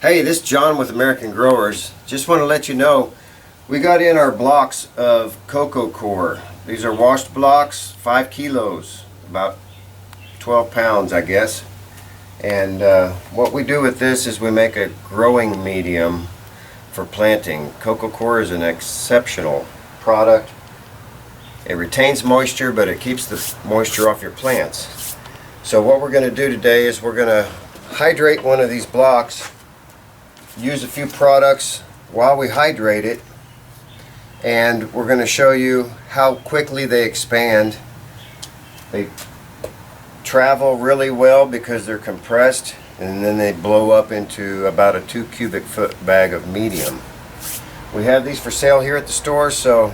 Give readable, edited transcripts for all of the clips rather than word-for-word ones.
Hey, this is John with American Growers. Just want to let you know we got in our blocks of Coco Coir. These are washed blocks, 5 kilos, about 12 pounds I guess. And what we do with this is we make a growing medium for planting. Coco Coir is an exceptional product. It retains moisture, but it keeps the moisture off your plants. So what we're going to do today is we're going to hydrate one of these blocks, use a few products while we hydrate it, and we're going to show you how quickly they expand. They travel really well because they're compressed, and then they blow up into about a 2 cubic foot bag of medium. We have these for sale here at the store, so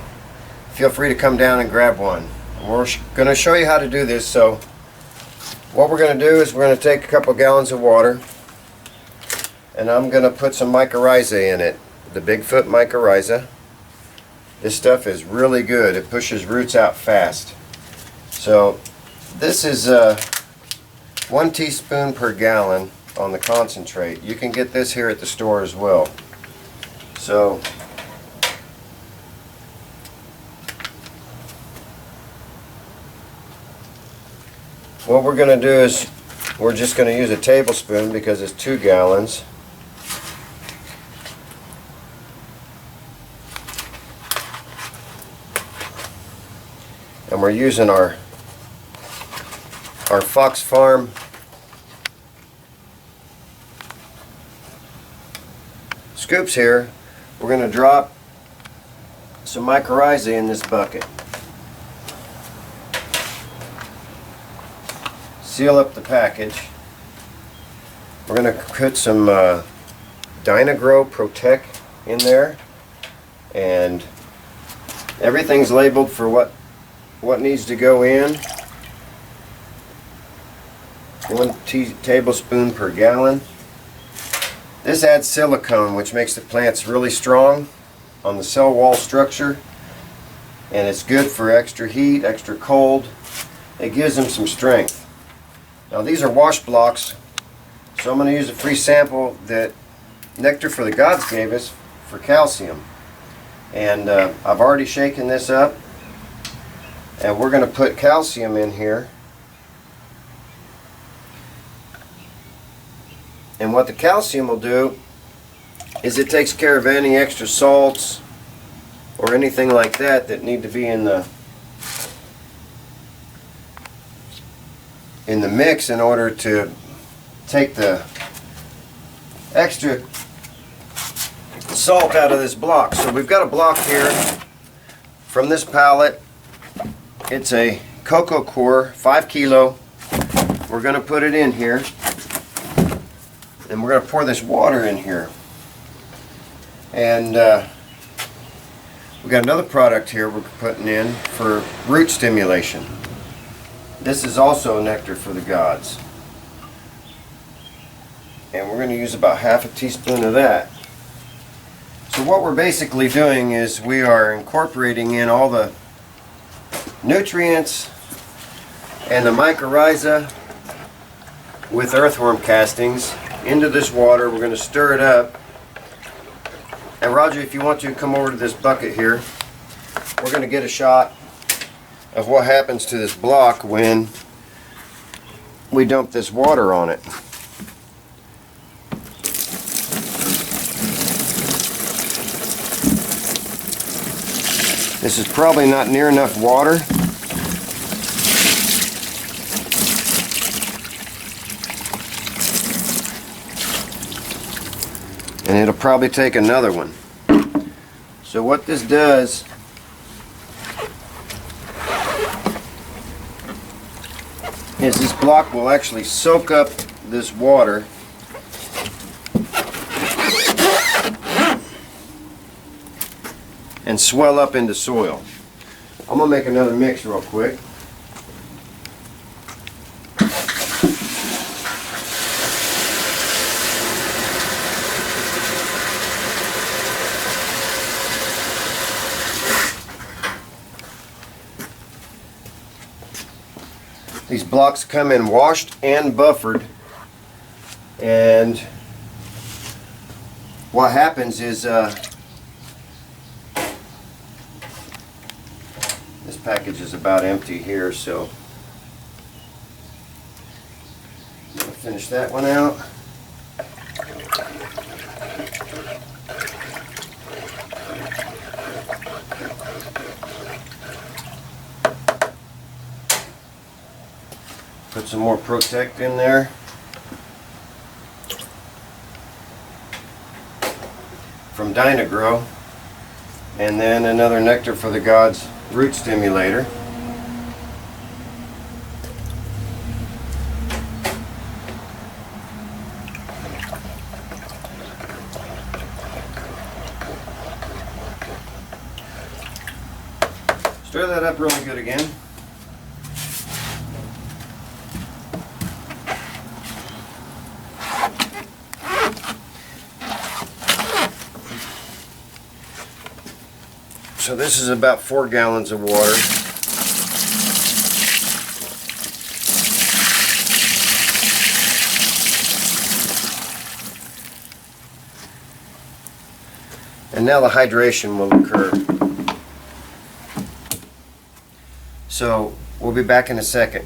feel free to come down and grab one. We're going to show you how to do this. So what we're going to do is we're going to take a couple gallons of water, and I'm going to put some mycorrhizae in it, the Bigfoot mycorrhizae. This stuff is really good. It pushes roots out fast. So this is 1 teaspoon per gallon on the concentrate. You can get this here at the store as well. So what we're going to do is we're just going to use a tablespoon because it's 2 gallons. And we're using our Fox Farm scoops here. We're going to drop some mycorrhizae in this bucket. Seal up the package. We're going to put some Dyna-Gro Pro-TeKt in there, and everything's labeled for what needs to go in. 1 tablespoon per gallon. This adds silicone, which makes the plants really strong on the cell wall structure, and it's good for extra heat, extra cold. It gives them some strength. Now these are wash blocks, so I'm going to use a free sample that Nectar for the Gods gave us for calcium. And I've already shaken this up, and we're going to put calcium in here. And what the calcium will do is it takes care of any extra salts or anything like that that need to be in the mix in order to take the extra salt out of this block. So we've got a block here from this pallet. It's a Coco Coir, 5 kilo. We're going to put it in here, and we're going to pour this water in here. And we got another product here we're putting in for root stimulation. This is also Nectar for the Gods, and we're going to use about half a teaspoon of that. So what we're basically doing is we are incorporating in all the nutrients and the mycorrhiza with earthworm castings into this water. We're going to stir it up. And Roger, if you want to come over to this bucket here, we're going to get a shot of what happens to this block when we dump this water on it. This is probably not near enough water. And it'll probably take another one. So what this does is this block will actually soak up this water and swell up into soil. I'm going to make another mix real quick. These blocks come in washed and buffered, and what happens is this package is about empty here, so I'm going to finish that one out. Put some more Pro-TeKt in there. From Dyna-Gro. And then another Nectar for the Gods root stimulator. Stir that up really good again. So this is about 4 gallons of water. And now the hydration will occur. So we'll be back in a second.